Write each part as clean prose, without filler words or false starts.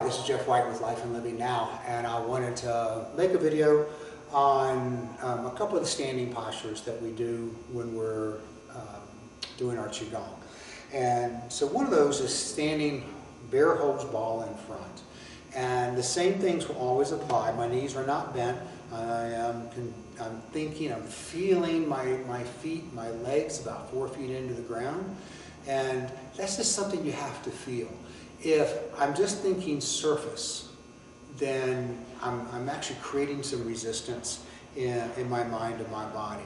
This is Jeff White with Life and Living Now, and I wanted to make a video on a couple of the standing postures that we do when we're doing our qigong. And so one of those is standing bare holds ball in front. And the same things will always apply. My knees are not bent. I'm feeling my feet, my legs about 4 feet into the ground. And that's just something you have to feel. If I'm just thinking surface, then I'm actually creating some resistance in my mind and my body.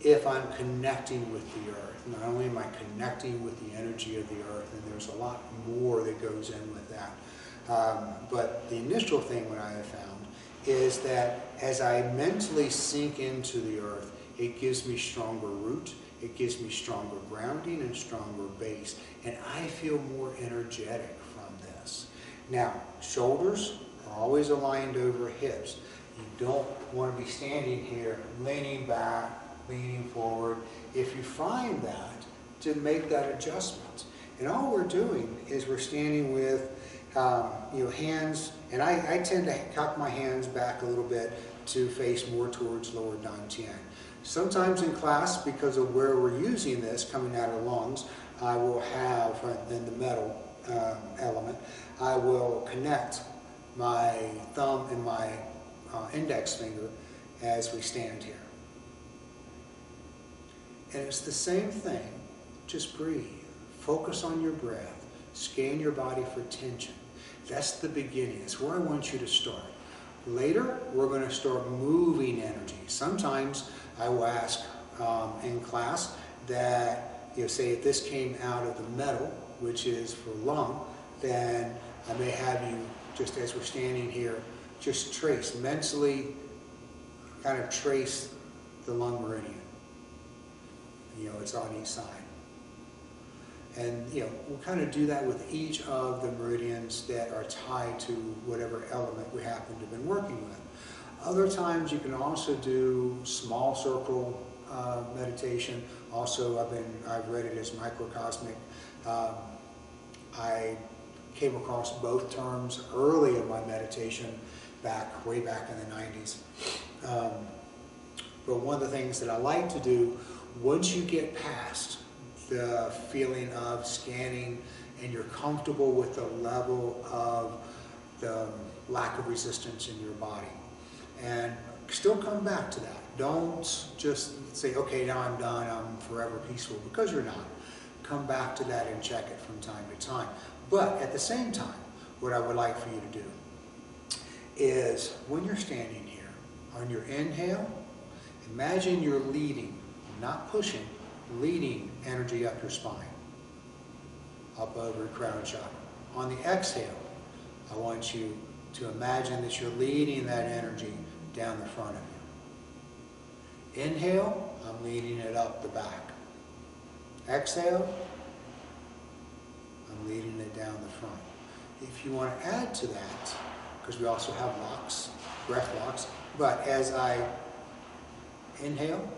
If I'm connecting with the earth, not only am I connecting with the energy of the earth, and there's a lot more that goes in with that, but the initial thing what I have found is that as I mentally sink into the earth, it gives me stronger root, it gives me stronger grounding and stronger base, and I feel more energetic from this. Now, shoulders are always aligned over hips. You don't want to be standing here, leaning back, leaning forward. If you find that, to make that adjustment. And all we're doing is we're standing with hands, and I tend to cock my hands back a little bit to face more towards lower dantian. Sometimes in class, because of where we're using this coming out of the lungs, I will have, in the metal element, I will connect my thumb and my index finger as we stand here. And it's the same thing, just breathe. Focus on your breath. Scan your body for tension. That's the beginning. It's where I want you to start. Later, we're going to start moving energy. Sometimes I will ask in class that, say if this came out of the metal, which is for lung, then I may have you, just as we're standing here, just trace, mentally kind of trace the lung meridian. It's on each side. And we'll kind of do that with each of the meridians that are tied to whatever element we happen to have been working with. Other times you can also do small circle meditation. Also, I've read it as microcosmic. I came across both terms early in my meditation, way back in the 90s. But one of the things that I like to do, once you get past the feeling of scanning and you're comfortable with the level of the lack of resistance in your body, and still come back to that. Don't just say, okay, now I'm done, I'm forever peaceful, because you're not. Come back to that and check it from time to time. But at the same time, what I would like for you to do is, when you're standing here, on your inhale, imagine you're leading, not pushing, leading energy up your spine, up over your crown chakra. On the exhale, I want you to imagine that you're leading that energy down the front of you. Inhale, I'm leading it up the back. Exhale, I'm leading it down the front. If you want to add to that, because we also have locks, breath locks, but as I inhale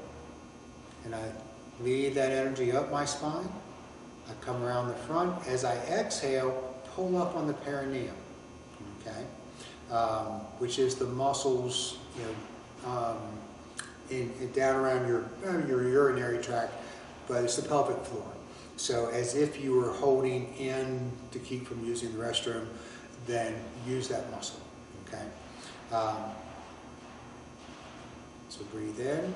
and I lead that energy up my spine, I come around the front. As I exhale, pull up on the perineum, okay? Which is the muscles, down around your urinary tract, but it's the pelvic floor. So as if you were holding in to keep from using the restroom, then use that muscle, okay? So breathe in.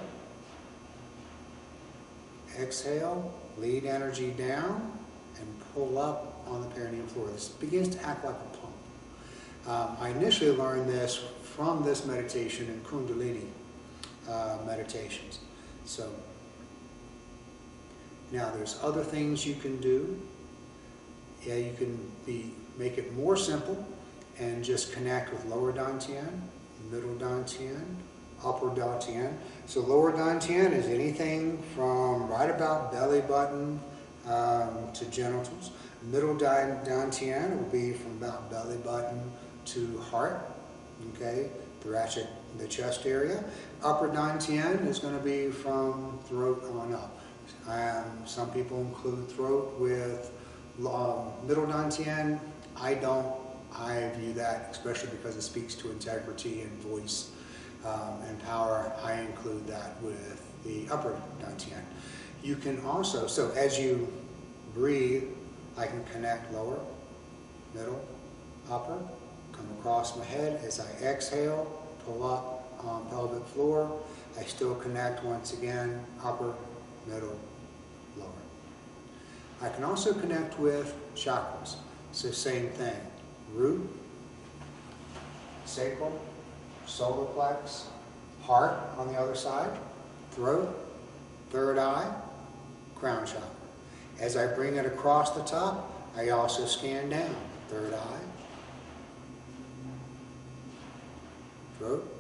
Exhale, lead energy down, and pull up on the perineum floor. This begins to act like a pump. I initially learned this from this meditation in Kundalini meditations. So now there's other things you can do. Yeah, you can make it more simple and just connect with lower dantian, middle dantian, upper dantian. So lower dantian is anything from right about belly button to genitals. Middle dantian will be from about belly button to heart, okay, thoracic, the chest area. Upper dantian is going to be from throat on up. Some people include throat with middle dantian. I don't I view that, especially because it speaks to integrity and voice and power, I include that with the upper dantian. You can also, so as you breathe, I can connect lower, middle, upper, come across my head. As I exhale, pull up on pelvic floor. I still connect once again, upper, middle, lower. I can also connect with chakras. So same thing, root, sacral, solar plex, heart on the other side, throat, third eye, crown chakra. As I bring it across the top, I also scan down, third eye, throat,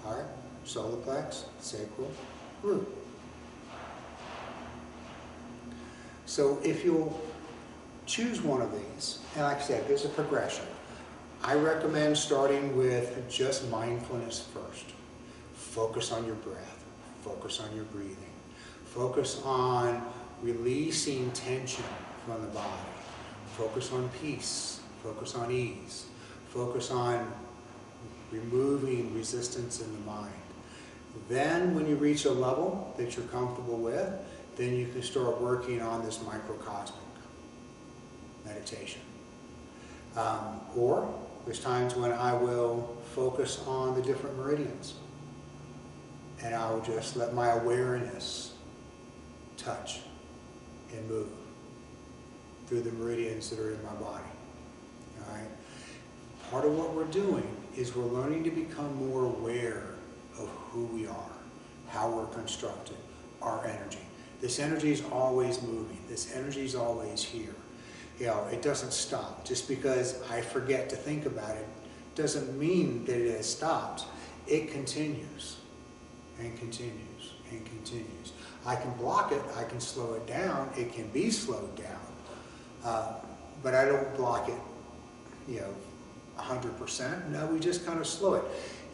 heart, solar plex, sacral, root. So if you'll choose one of these, and like I said, there's a progression. I recommend starting with just mindfulness first. Focus on your breath. Focus on your breathing. Focus on releasing tension from the body. Focus on peace. Focus on ease. Focus on removing resistance in the mind. Then when you reach a level that you're comfortable with, then you can start working on this microcosmic meditation. Or there's times when I will focus on the different meridians, and I will just let my awareness touch and move through the meridians that are in my body. All right? Part of what we're doing is we're learning to become more aware of who we are, how we're constructed, our energy. This energy is always moving. This energy is always here. You know, it doesn't stop. Just because I forget to think about it doesn't mean that it has stopped. It continues and continues and continues. I can block it. I can slow it down. It can be slowed down. But I don't block it, 100%. No, we just kind of slow it.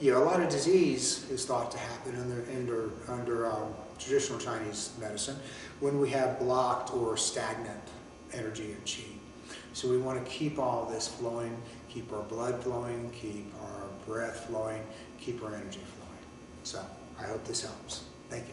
A lot of disease is thought to happen under traditional Chinese medicine when we have blocked or stagnant energy and qi. So we want to keep all this flowing, keep our blood flowing, keep our breath flowing, keep our energy flowing. So I hope this helps. Thank you.